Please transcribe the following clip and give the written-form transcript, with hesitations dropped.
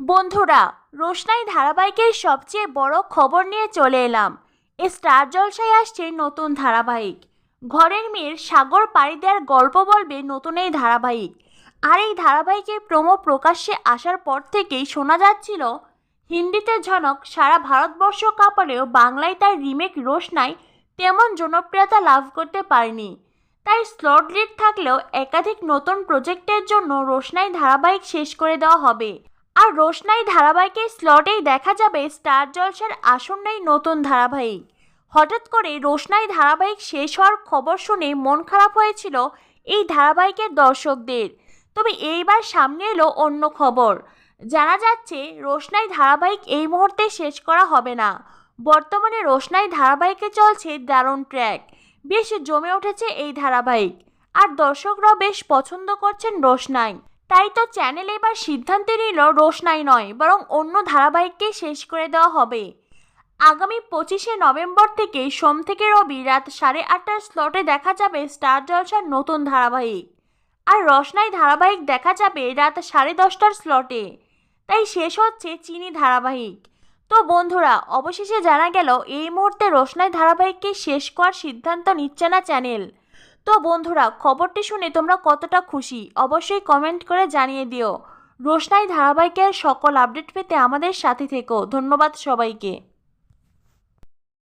বন্ধুরা, রোশনাই ধারাবাহিকের সবচেয়ে বড় খবর নিয়ে চলে এলাম। স্টার জলসায় আসছে নতুন ধারাবাহিক। ঘরের মেয়ের সাগর পাড়ি দেওয়ার গল্প বলবে নতুন এই ধারাবাহিক। আর এই ধারাবাহিকের প্রোমো প্রকাশ্যে আসার পর থেকেই শোনা যাচ্ছিল হিন্দিতে ঝনক সারা ভারতবর্ষ কাঁপালেও বাংলায় তার রিমেক রোশনাই তেমন জনপ্রিয়তা লাভ করতে পারেনি। তাই স্লট লিড থাকলেও একাধিক নতুন প্রজেক্টের জন্য রোশনাই ধারাবাহিক শেষ করে দেওয়া হবে। আর রোশনাই ধারাবাহিকের স্লটেই দেখা যাবে স্টার জলসার আসন্ন এই নতুন ধারাবাহিক। হঠাৎ করে রোশনাই ধারাবাহিক শেষ হওয়ার খবর শুনে মন খারাপ হয়েছিল এই ধারাবাহিকের দর্শকদের। তবে এইবার সামনে এলো অন্য খবর। জানা যাচ্ছে রোশনাই ধারাবাহিক এই মুহূর্তে শেষ করা হবে না। বর্তমানে রোশনাই ধারাবাহিকে চলছে দারুণ ট্র্যাক। বেশ জমে উঠেছে এই ধারাবাহিক। আর দর্শকরাও বেশ পছন্দ করছেন রোশনাই। তাই তো চ্যানেল এবার সিদ্ধান্ত নিল রোশনাই নয়, বরং অন্য ধারাবাহিককেই শেষ করে দেওয়া হবে। আগামী 25শে নভেম্বর থেকে সোম থেকে রবি রাত 8:30টার স্লটে দেখা যাবে স্টার জলসার নতুন ধারাবাহিক। আর রোশনাই ধারাবাহিক দেখা যাবে রাত 10:30টার স্লটে। তাই শেষ হচ্ছে চিনি ধারাবাহিক। তো বন্ধুরা, অবশেষে জানা গেল এই মুহূর্তে রোশনাই ধারাবাহিককে শেষ করার সিদ্ধান্ত নিচ্ছে না চ্যানেল। তো বন্ধুরা, খবরটি শুনে তোমরা কতটা খুশি অবশ্যই কমেন্ট করে জানিয়ে দিও। রোশনাই ধারাবাহিকের সকল আপডেট পেতে আমাদের সাথে থেকো। ধন্যবাদ সবাইকে।